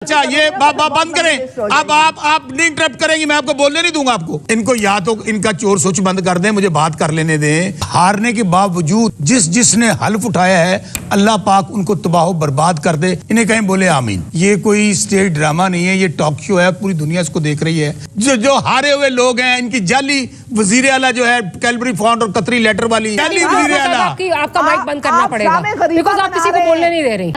अच्छा ये बंद करें। अब आप नहीं इंटरप्ट करेंगे, मैं आपको बोलने नहीं दूंगा आपको। इनको या तो इनका चोर सोच बंद कर दें, मुझे बात कर लेने दें। हारने के बावजूद जिसने हल्फ उठाया है, अल्लाह पाक उनको तबाह बर्बाद कर दे। इन्हें कहीं बोले आमीन। ये कोई स्टेज ड्रामा नहीं है, ये टॉक शो है, पूरी दुनिया इसको देख रही है। जो हारे हुए लोग हैं, इनकी जाली वजीर आला जो है कैलबरी फंड और कतरी लेटर वाली जाली वजीर आला। आपका माइक बंद करना पड़ेगा बिकॉज़ आप किसी को बोलने नहीं दे रही।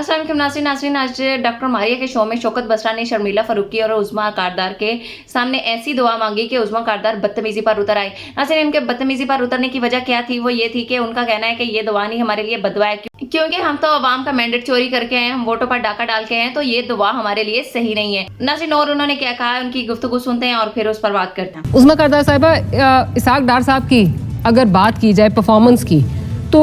नाज़रीन, आज डॉक्टर मारिया के शो में शौकत बसरा ने शर्मिला फारूकी और उस्मा कारदार के सामने ऐसी दुआ मांगी कि उस्मा कारदार बदतमीजी पर उतर आए। नाज़रीन, इनके बदतमीजी पर उतरने की वजह क्या थी? वो ये थी कि उनका कहना है कि ये दुआ नहीं, हमारे लिए बदवा है, क्योंकि हम तो अवाम का मैंडेट चोरी करके आए, हम वोटों पर डाका डाल के हैं, तो ये दुआ हमारे लिए सही नहीं है। नाज़रीन, और उन्होंने क्या कहा, उनकी गुफ्तगू सुनते हैं और फिर उस पर बात करते हैं। उस्मा कारदार साहिबा, इसहाक डार साहब की अगर बात की जाए परफॉर्मेंस की, तो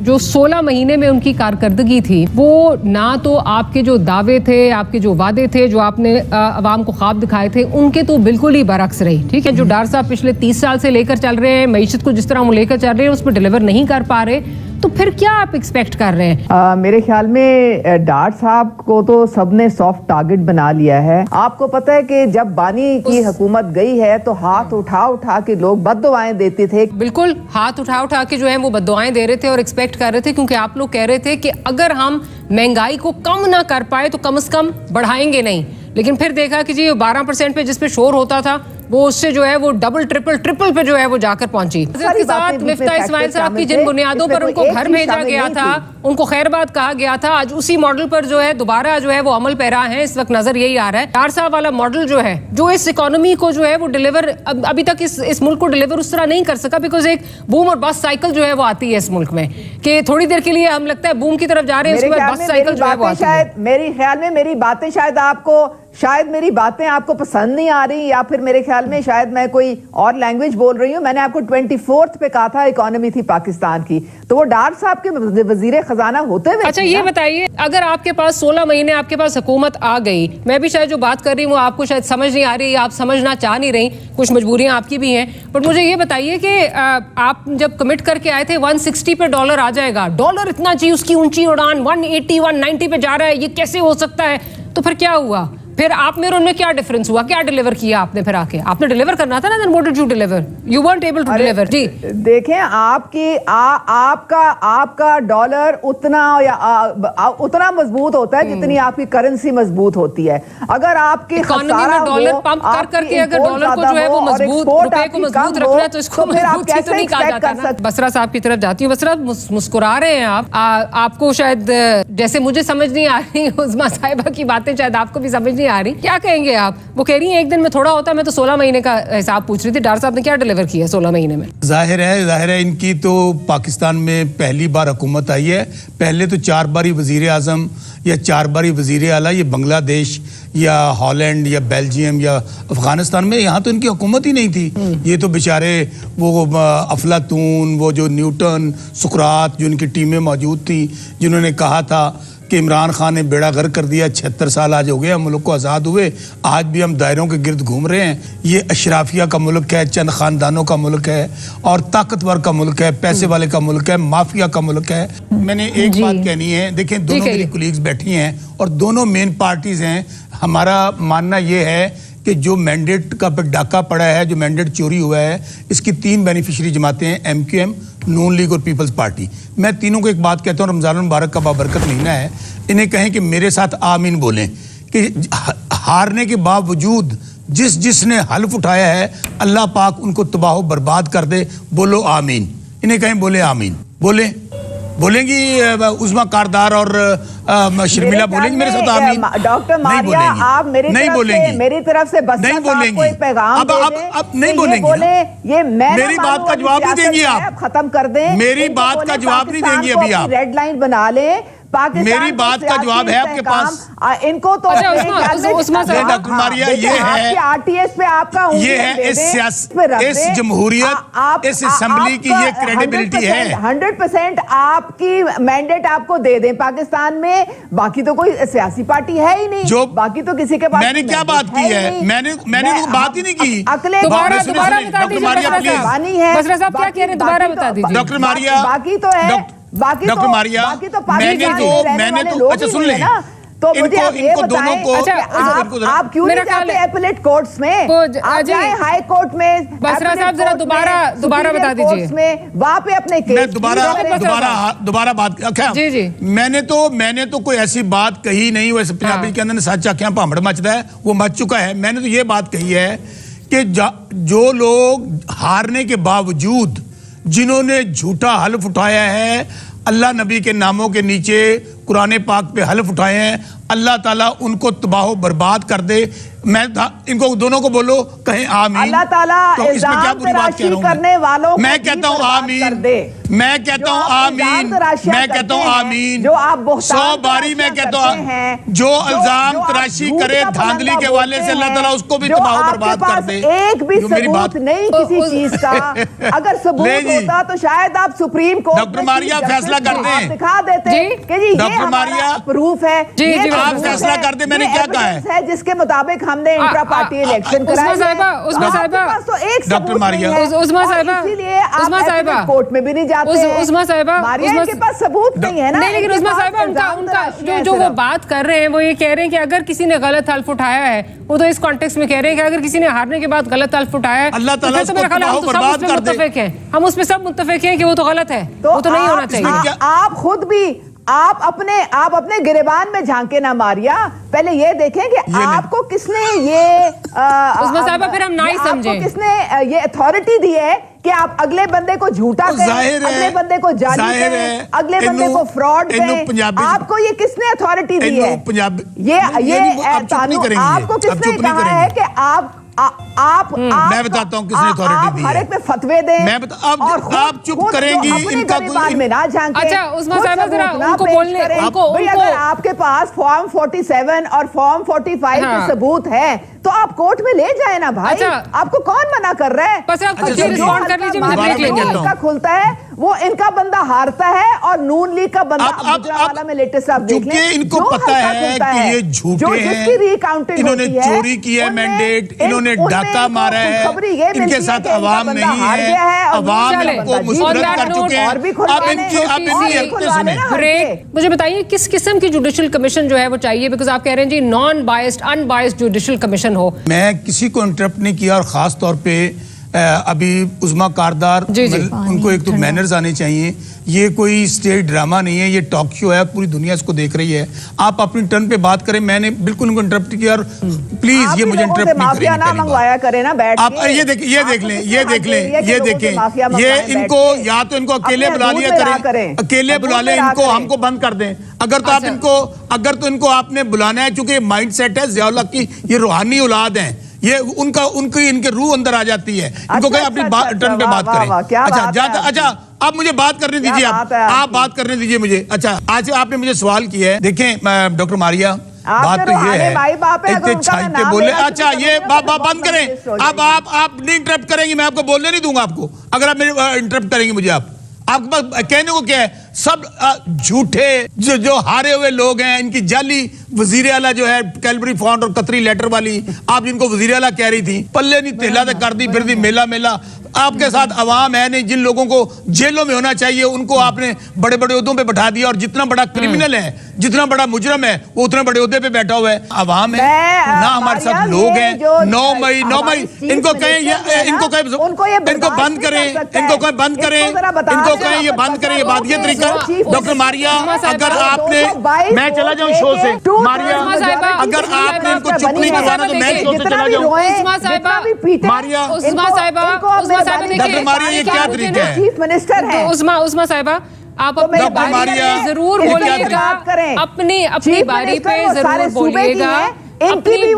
जो 16 महीने में उनकी कारकर्दगी थी, वो ना तो आपके जो दावे थे, आपके जो वादे थे, जो आपने अवाम को ख्वाब दिखाए थे, उनके तो बिल्कुल ही बरक्स रही। ठीक है, जो डार साहब पिछले 30 साल से लेकर चल रहे हैं, मईशत को जिस तरह वो लेकर चल रहे हैं, उस पर डिलीवर नहीं कर पा रहे, तो फिर क्या आप एक्सपेक्ट कर रहे हैं? मेरे ख्याल में डार साहब को तो सबने सॉफ्ट टारगेट बना लिया है। आपको पता है कि जब बानी की हुकूमत गई है तो हाथ उठा उठा के लोग बद्दुआएं देते थे। बिल्कुल, हाथ उठा उठा के जो है वो बद्दुआएं दे रहे थे और एक्सपेक्ट कर रहे थे, क्योंकि आप लोग कह रहे थे कि अगर हम महंगाई को कम ना कर पाए तो कम से कम बढ़ाएंगे नहीं। लेकिन फिर देखा कि जी 12% पे जिस पे शोर होता था, वो उससे जो है वो डबल ट्रिपल पे जो है वो जाकर पहुंची। के साथ मिफ्ता इस्माइल साहब की जिन बुनियादों पर उनको घर भेजा गया था, उनको खैरबाद कहा गया था, आज उसी मॉडल पर जो है दोबारा जो है वो अमल पैरा है। इस वक्त नजर यही आ रहा है, डार साहब वाला मॉडल जो है, जो इस इकोनॉमी को जो है वो डिलीवर अभी तक इस मुल्क को डिलीवर उस तरह नहीं कर सका, बिकॉज एक बूम और बस्ट साइकिल जो है वो आती है इस मुल्क में, कि थोड़ी देर के लिए हम लगता है बूम की तरफ जा रहे हैं, उसके बाद बस्ट साइकिल जो है वो आती है। मेरे ख्याल में मेरी बातें शायद मेरी बातें आपको पसंद नहीं आ रही, या फिर मेरे ख्याल में शायद मैं कोई और लैंग्वेज बोल रही हूँ। मैंने आपको 24th पे कहा था इकोनॉमी थी पाकिस्तान की, तो वो डार साहब के वजीर खजाना होते हुए। अच्छा ये बताइए, अगर आपके पास 16 महीने आपके पास हुकूमत आ गई, मैं भी शायद जो बात कर रही हूँ आपको शायद समझ नहीं आ रही, आप समझना चाह नहीं रही, कुछ मजबूरियां आपकी भी हैं, बट मुझे ये बताइए कि आप जब कमिट करके आए थे 160 पे डॉलर आ जाएगा, डॉलर इतना चाहिए, उसकी ऊंची उड़ान 180 190 पे जा रहा है, ये कैसे हो सकता है? तो फिर क्या हुआ? फिर आप में और उनमें क्या डिफरेंस हुआ? क्या डिलीवर किया आपने? फिर आके आपने डिलीवर करना था ना, then what did you deliver? You weren't able to deliver। जी देखें, आपका डॉलर उतना उतना मजबूत होता है जितनी आपकी करेंसी मजबूत होती है। अगर आपकी इकोनॉमी में डॉलर पंप कर करके अगर डॉलर को जो है वो मजबूत, रुपए को मजबूत रखना है, तो इसको मजबूती तो नहीं कहा जाता ना। बसरा साहब की तरफ जाती हूँ। बसरा, मुस्कुरा रहे हैं आप, आपको शायद जैसे मुझे समझ नहीं आ रही उस्मा साहिबा की बातें, शायद आपको भी समझ आ रही। क्या कहेंगे आप? वो कह रही हैं एक दिन में थोड़ा होता है, मैं तो 16 महीने का हिसाब पूछ रही थी। डार साहब ने क्या डिलीवर किया 16 महीने में? जाहिर है इनकी तो पाकिस्तान में पहली बार हुकूमत आई है। पहले तो 4 बारी वजीर आजम या 4 बारी वजीर आला, ये बांग्लादेश या हॉलैंड या बेल्जियम या अफगानिस्तान में, यहाँ तो इनकी हुकूमत ही नहीं थी। ये तो बेचारे वो अफलातून, वो जो न्यूटन, सुकरात, जो इनकी टीमें मौजूद थी, जिन्होंने कहा था कि इमरान खान ने बेड़ा गर्क कर दिया, 76 साल आज हो गए हम मुल्क को आज़ाद हुए, आज भी हम दायरों के गिर्द घूम रहे हैं। ये अशराफिया का मुल्क है, चंद खानदानों का मुल्क है, और ताकतवर का मुल्क है, पैसे वाले का मुल्क है, माफिया का मुल्क है। मैंने एक बात कहनी है, देखें दोनों मेरी कोलीग्स बैठी हैं और दोनों मेन पार्टीज हैं। हमारा मानना ये है कि जो मैंडेट का डाका पड़ा है, जो मैंडेट चोरी हुआ है, इसकी 3 बेनिफिशियरी जमातें हैं, MQM, नून लीग और पीपल्स पार्टी। मैं तीनों को एक बात कहता हूँ, रमजान मुबारक का बाबरकत महीना है, इन्हें कहें कि मेरे साथ आमीन बोलें कि हारने के बावजूद जिसने हल्फ उठाया है, अल्लाह पाक उनको तबाह बर्बाद कर दे। बोलो आमीन। इन्हें कहें बोले आमीन। बोलेंगी उस्मा कारदार और शर्मिला बोलेंगी मेरे साथ आमीन? डॉक्टर मारिया, आप मेरी तरफ से बस नहीं बोलेंगी। अब नहीं बोलेंगी। ये मेरी बात का जवाब नहीं देंगी आप। खत्म कर दें। मेरी बात का जवाब नहीं देंगी अभी आप। रेड लाइन बना लें। मेरी बात का जवाब है आपके पास। इनको तो डॉक्टर मारिया, ये है आरटीएस पे आपका, ये है इस जमहूरियत, इस असेंबली की ये क्रेडिबिलिटी है। 100% आपकी मैंडेट आपको दे दें पाकिस्तान में, बाकी तो कोई सियासी पार्टी है ही नहीं, जो बाकी तो किसी के पास। मैंने क्या बात की है? मैंने तो बात ही नहीं की। दोबारा डॉक्टर मारिया क्या कह रहे हैं, दोबारा बता दीजिए। डॉक्टर मारिया, बाकी तो है, डॉक्टर मारिया, मैंने तो अच्छा सुन लें, तो मुझे आप ये बताएं आप क्यों नहीं जाते एपेलेट कोर्ट्स में, आप जाएं हाई कोर्ट में, बसरा साहब जरा दोबारा बता दीजिए में, वहां पे अपने केस मैं दोबारा बात क्या जी मैंने तो कोई ऐसी बात कही नहीं, वैसे पंजाबी के अंदर सच आख्या भामड़ मचता है, वो मच चुका है। मैंने तो ये बात कही है कि जो लोग हारने के बावजूद जिन्होंने झूठा हल्फ उठाया है, अल्लाह नबी के नामों के नीचे कुरान पाक पे हल्फ उठाए हैं, अल्लाह ताला उनको तबाह बर्बाद कर दे। मैं इनको दोनों को बोलो कहें आमीन। अल्लाह ताला तो इसमें क्या बुरी बात कह रहा हूं करने वालों मैं कहता हूं आमीन, मैं कहता हूं आमीन, मैं कहता हूं आमीन। जो आप 100 बारी मैं कहता हूं जो इल्जाम तराशी करे धांधली के वाले से, अल्लाह ताला उसको भी तबाह बर्बाद कर दे। एक भी सबूत नहीं किसी चीज का, अगर सबूत होता तो शायद आप सुप्रीम कोर्ट डॉक्टर मारिया फैसला कर दें, दिखा देते कि जी ये हमारा प्रूफ है, आप फैसला कर दे। मैंने क्या कहा है जिसके मुताबिक हमने इंट्रा पार्टी इलेक्शन कराया, तो एक डॉक्टर मारिया इसीलिए आप कोर्ट में भी नहीं जाते हैं। उस्मा साहिबा, मारिया के पास सबूत नहीं है ना, नहीं, लेकिन उस्मा साहिबा उनका जो वो बात कर रहे हैं वो ये कह रहे हैं कि अगर किसी ने गलत हल्फ उठाया है, वो तो इस कॉन्टेक्स्ट में कह रहे हैं कि अगर किसी ने हारने के बाद गलत हल्फ उठाया है, अल्लाह ताला उसको तबाह बर्बाद कर दे। हम उसमें सब मुत्तफिक हैं कि वो तो गलत है, वो तो नहीं होना चाहिए। आप खुद भी आप अपने गिरेबान में झांके ना मारिया, पहले ये देखें कि आपको किसने ये उस्मा साहिबा फिर हम ना ही समझें, किसने ये अथॉरिटी दी है कि आप अगले बंदे को झूठा कहें, अगले बंदे को जाली कहें, अगले बंदे को फ्रॉड कहें। आपको ये किसने अथॉरिटी दी है? ये आपको किसने कहा है कि मैं बताता हूँ किसने अथॉरिटी दी है। हर एक पे फतवे दें। मैं आप चुप करेंगी इनका कोई में ना झांके। अच्छा उस्मा साहिबा जरा उनको बोलने अगर आपके पास फॉर्म 47 और फॉर्म 45 के सबूत है तो आप कोर्ट में ले जाए ना भाई। आपको कौन मना कर रहा है? बस आप रिस्पॉन्ड कर लीजिए, मुझे ब्रेक लेने दो। इनका खुलता है वो इनका बंदा हारता है और नून लीग का बंदा गुजरांवाला में लेटेस्ट आप देख लें, इनको पता है कि ये झूठे हैं, इन्होंने चोरी की है मैंडेट, इन्होंने डाका मारा है, इनके साथ अवाम नहीं है, अवाम इनको मुस्तरद कर चुके हैं। अब इनकी मुझे बताइए किस किस्म की जुडिशियल कमीशन जो है वो चाहिए, बिकॉज आप कह रहे हैं जी non biased unbiased judicial commission हो। मैं किसी को इंटरप्ट नहीं किया और खास तौर पे अभी उस्मा कारदार उनको एक तो मैनर्स आने चाहिए। ये कोई स्टेज ड्रामा नहीं है, ये टॉक शो है, पूरी दुनिया इसको देख रही है। आप अपनी टर्न पे बात करें, मैंने बिल्कुल उनको इंटरप्ट किया और प्लीज ये मुझे इंटरप्ट नहीं करें। आप ये देख लें, ये देखें, ये इनको या तो इनको अकेले बुला लिया करें, अकेले बुला लें इनको, हमको बंद कर दें। अगर तो इनको आपने बुलाना है, क्योंकि माइंड सेट है ज़ियाउल्लाह की, ये रूहानी औलाद हैं, ये इनके रूह अंदर आ जाती है। इनको कहें अपनी टर्न पे बात करें। अच्छा आप मुझे बात करने दीजिए, आप बात करने दीजिए मुझे। अच्छा आज आपने मुझे सवाल किया है, देखें डॉक्टर मारिया, बात तो ये है इतने छाइते बोले। अच्छा ये बंद करें, अब आप नहीं इंटरप्ट करेंगे, मैं आपको बोलने नहीं दूंगा आपको, अगर आप मेरे इंटरप्ट करेंगे मुझे। आपके पास कहने को क्या है? सब झूठे जो हारे हुए लोग हैं, इनकी जाली वजीर आला जो है कैलबरी फॉन्ड और कतरी लेटर वाली, आप जिनको वजीर आला कह रही थी, पल्ले नहीं तेला तक कर दी, फिर दी मेला। आपके साथ अवाम है नहीं, जिन लोगों को जेलों में होना चाहिए उनको आपने बड़े बड़े ओहदों पे बैठा दिया, और जितना बड़ा क्रिमिनल है, जितना बड़ा मुजरम है, वो उतने बड़े ओहदे पे बैठा हुआ है। अवाम है ना, हमारे साथ लोग हैं। 9 मई इनको कहें, इनको बंद करें, इनको कहें बंद करें, ये बंद करें, ये बात ये तरीका। डॉक्टर मारिया, अगर आपने, मैं चला जाऊं शो से, मारिया अगर आपने इनको चुप नहीं करवाना तो मैं शो से चला जाऊं। मारिया डॉक्टर मारिया, ये क्या तरीका है? चीफ मिनिस्टर है उस्मा साहिबा, आप अपनी बारी पे जरूर बोलिएगा, अपनी बारी पे जरूर बोलिएगा, अपनी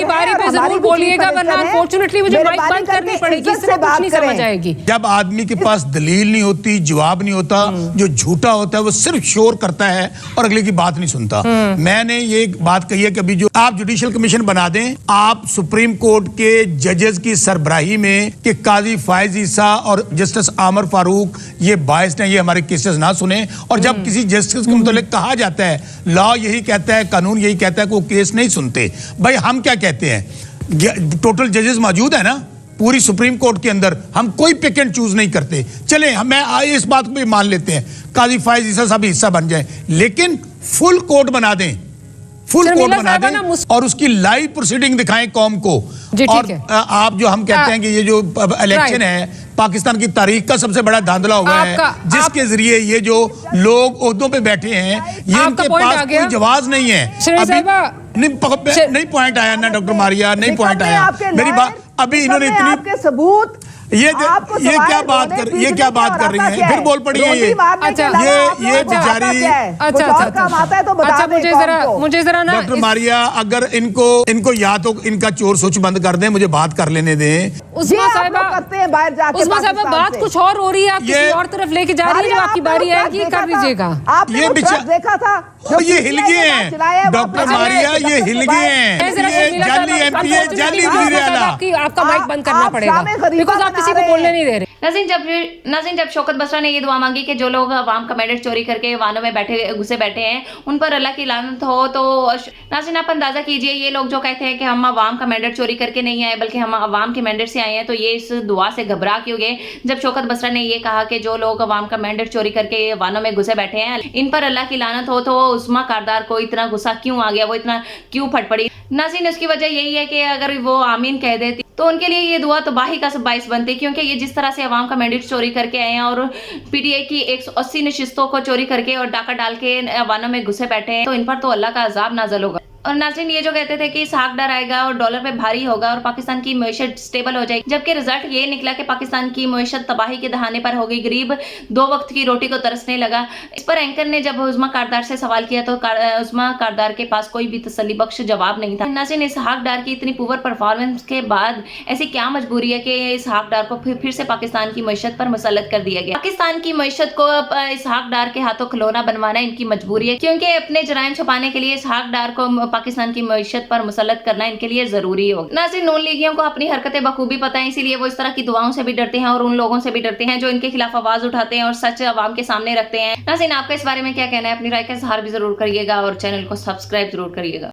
बारी पे जरूर बोलिएगा, वरना अनफॉर्चुनेटली मुझे माइक बंद करनी पड़ेगी, इससे कुछ नहीं समझ आएगी। जब आदमी के पास दलील नहीं होती, जवाब नहीं होता, जो झूठा होता है वो सिर्फ शोर करता है और अगले की बात नहीं सुनता। मैंने ये बात कही है कि अभी जो आप जुडिशियल कमीशन बना दें, आप सुप्रीम कोर्ट के जजेस की सरबराही में कि काजी फायज ईसा और जस्टिस आमर फारूक ये बायस्ड हैं, ये हमारे केसेस ना सुने। और जब किसी जस्टिस के मुतालिक कहा जाता है, लॉ यही कहता है, कानून यही कहता है कि वो केस नहीं सुनते, भाई हम क्या कहते हैं? टोटल जजेस मौजूद है ना पूरी सुप्रीम कोर्ट के अंदर, हम कोई पिक एंड चूज नहीं करते। चले मैं इस बात को भी मान लेते हैं काजी फायज ईसा साहब हिस्सा बन जाए, लेकिन फुल कोर्ट बना दें, फुल कोर्ट शर्मिला बना साहिबा दें ना और उसकी लाइव प्रोसीडिंग दिखाएं कौम को। जी, ठीक और है। आप जो हम कहते हैं कि ये जो इलेक्शन है पाकिस्तान की तारीख का सबसे बड़ा धांधला हुआ है, जिसके जरिए ये जो लोग ओहदों पे बैठे हैं ये इनके पास कोई जवाब नहीं है। नहीं पॉइंट आया ना डॉक्टर मारिया, नहीं पॉइंट आया मेरी बात। अभी इन्होंने इतनी आपके सबूत ये क्या बात कर रही हैं, फिर बोल पड़ी है ये। अच्छा ये बेचारी अच्छा मुझे जरा ना डॉक्टर मारिया, अगर इनको या तो इनका चोर सोच बंद कर दें, मुझे बात कर लेने दें। उस्मा साहिबा बात कुछ और हो रही है, आप किसी और तरफ लेके जा रही है, जो आपकी बारी है ये कर लीजिएगा। ये देखा था ये हिल गए हैं डॉक्टर मारिया, ये हिल गए हैं, जाली एमपी है, जाली वजीर आला। आपका माइक बंद करना पड़ेगा बिकॉज़ आप किसी को बोलने नहीं दे रहे। नाज़रीन, जब शौकत बसरा ने ये दुआ मांगी कि जो लोग अवाम का मैंडेट चोरी करके वाहनों में घुसे बैठे हैं उन पर अल्लाह की लानत हो, तो नाज़रीन आप अंदाजा कीजिए ये लोग जो कहते हैं कि हम अवाम का मैंडेट चोरी करके नहीं आए बल्कि हम अवाम के मैंडेट से आए हैं, तो ये इस दुआ से घबरा क्यों गए जब शौकत बसरा ने ये कहा कि जो लोग अवाम का मैंडेट चोरी करके वाहनों में घुसे बैठे हैं इन पर अल्लाह की लानत हो, तो उस्मा कारदार को इतना गुस्सा क्यों आ गया, वो इतना क्यों फट पड़ी। नाज़रीन उसकी वजह यही है कि अगर वो आमीन कह देती तो उनके लिए ये दुआ तबाही का बाइस बनती, क्योंकि ये जिस तरह से अवाम का मैंडेट चोरी करके आए हैं और पीटीआई की 180 नशिस्तों को चोरी करके और डाका डाल के वाहनों में घुसे बैठे हैं, तो इन पर तो अल्लाह का अजाब नाज़िल होगा। और नाज़रीन ये जो कहते थे कि इसहाक डर आएगा और डॉलर पे भारी होगा और पाकिस्तान की मईशत स्टेबल हो जाएगी, जबकि रिजल्ट ये निकला कि पाकिस्तान की मईशत तबाही के दहाने पर हो गई, गरीब 2 वक्त की रोटी को तरसने लगा। इस पर एंकर ने जब उस्मा कारदार से सवाल किया तो उस्मा कारदार के पास कोई भी तसल्ली बख्श जवाब नहीं था। नाज़रीन इसहाक डार की इतनी पुअर परफॉर्मेंस के बाद ऐसी क्या मजबूरी है कि इसहाक डार को फिर से पाकिस्तान की मईशत पर मुसल्लत कर दिया गया। पाकिस्तान की मईशत को इसहाक डार के हाथों खिलौना बनवाना इनकी मजबूरी है, क्योंकि अपने जराइम छुपाने के लिए इसहाक डार को पाकिस्तान की मईशत पर मुसल्लत करना इनके लिए जरूरी होगा। नाज़रीन नून लीगियों को अपनी हरकतें बखूबी पता है, इसीलिए वो इस तरह की दुआओं से भी डरते हैं और उन लोगों से भी डरते हैं जो इनके खिलाफ आवाज उठाते हैं और सच अवाम के सामने रखते हैं। नाज़रीन आपका इस बारे में क्या कहना है, अपनी राय का इज़हार भी जरूर करिएगा और चैनल को सब्सक्राइब जरूर करिएगा।